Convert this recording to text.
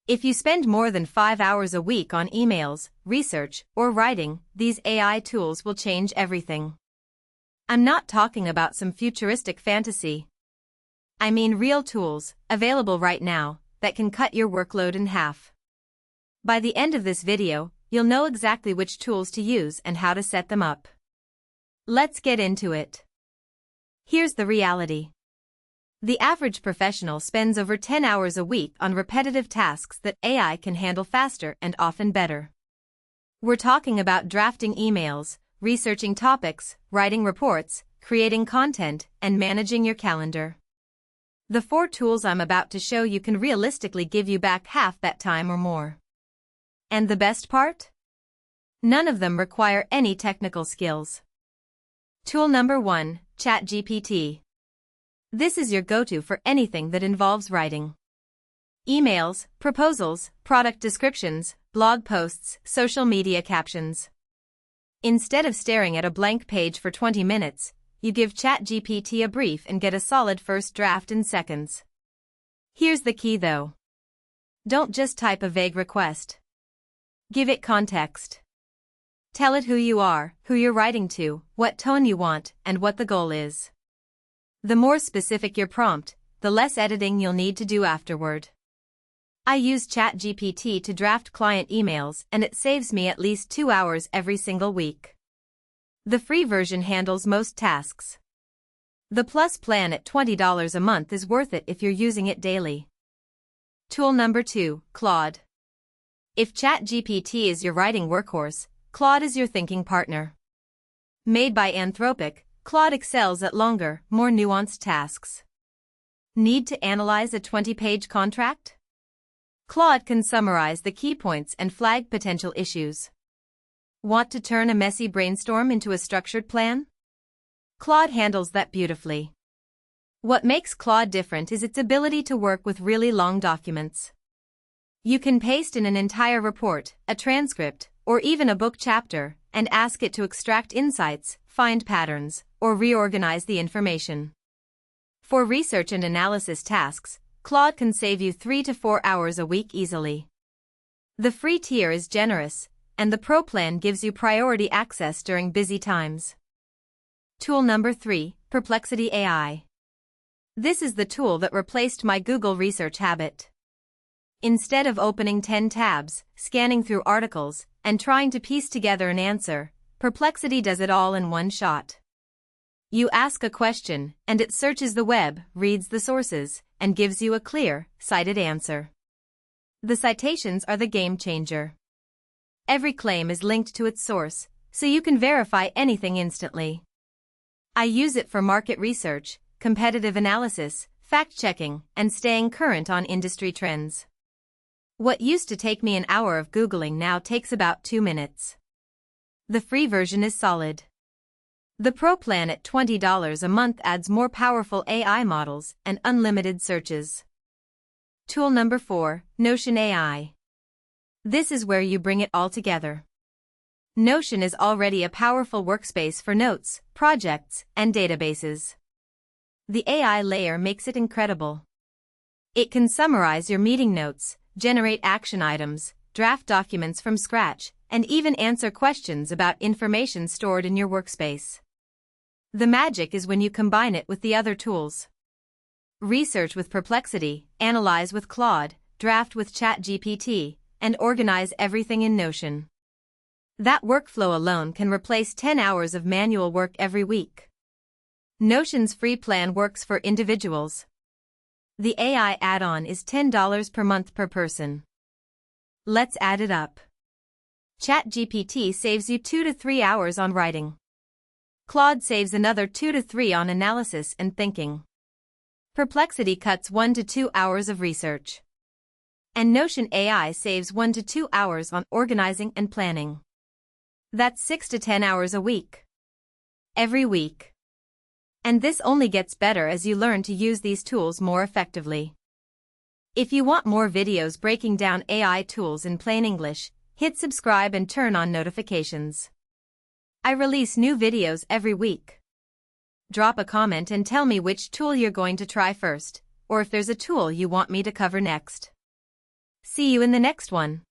If you spend more than 5 hours a week on emails, research, or writing, these AI tools will change everything. I'm not talking about some futuristic fantasy. I mean real tools, available right now, that can cut your workload in half. By the end of this video, you'll know exactly which tools to use and how to set them up. Let's get into it. Here's the reality. The average professional spends over 10 hours a week on repetitive tasks that AI can handle faster and often better. We're talking about drafting emails, researching topics, writing reports, creating content, and managing your calendar. The 4 tools I'm about to show you can realistically give you back half that time or more. And the best part? None of them require any technical skills. Tool number 1, ChatGPT. This is your go-to for anything that involves writing. Emails, proposals, product descriptions, blog posts, social media captions. Instead of staring at a blank page for 20 minutes, you give ChatGPT a brief and get a solid first draft in seconds. Here's the key though. Don't just type a vague request. Give it context. Tell it who you are, who you're writing to, what tone you want, and what the goal is. The more specific your prompt, the less editing you'll need to do afterward. I use ChatGPT to draft client emails and it saves me at least 2 hours every single week. The free version handles most tasks. The Plus plan at $20 a month is worth it if you're using it daily. Tool number 2, Claude. If ChatGPT is your writing workhorse, Claude is your thinking partner. Made by Anthropic, Claude excels at longer, more nuanced tasks. Need to analyze a 20-page contract? Claude can summarize the key points and flag potential issues. Want to turn a messy brainstorm into a structured plan? Claude handles that beautifully. What makes Claude different is its ability to work with really long documents. You can paste in an entire report, a transcript, or even a book chapter, and ask it to extract insights, find patterns, or reorganize the information. For research and analysis tasks, Claude can save you 3 to 4 hours a week easily. The free tier is generous, and the Pro plan gives you priority access during busy times. Tool number 3, Perplexity AI. This is the tool that replaced my Google research habit. Instead of opening 10 tabs, scanning through articles, and trying to piece together an answer, Perplexity does it all in one shot. You ask a question, and it searches the web, reads the sources, and gives you a clear, cited answer. The citations are the game changer. Every claim is linked to its source, so you can verify anything instantly. I use it for market research, competitive analysis, fact-checking, and staying current on industry trends. What used to take me an hour of Googling now takes about 2 minutes. The free version is solid. The Pro plan at $20 a month adds more powerful AI models and unlimited searches. Tool number 4, Notion AI. This is where you bring it all together. Notion is already a powerful workspace for notes, projects, and databases. The AI layer makes it incredible. It can summarize your meeting notes, generate action items, draft documents from scratch, and even answer questions about information stored in your workspace. The magic is when you combine it with the other tools. Research with Perplexity, analyze with Claude, draft with ChatGPT, and organize everything in Notion. That workflow alone can replace 10 hours of manual work every week. Notion's free plan works for individuals. The AI add-on is $10 per month per person. Let's add it up. ChatGPT saves you 2 to 3 hours on writing. Claude saves another 2 to 3 on analysis and thinking. Perplexity cuts 1 to 2 hours of research. And Notion AI saves 1 to 2 hours on organizing and planning. That's 6 to 10 hours a week. Every week. And this only gets better as you learn to use these tools more effectively. If you want more videos breaking down AI tools in plain English, hit subscribe and turn on notifications. I release new videos every week. Drop a comment and tell me which tool you're going to try first, or if there's a tool you want me to cover next. See you in the next one.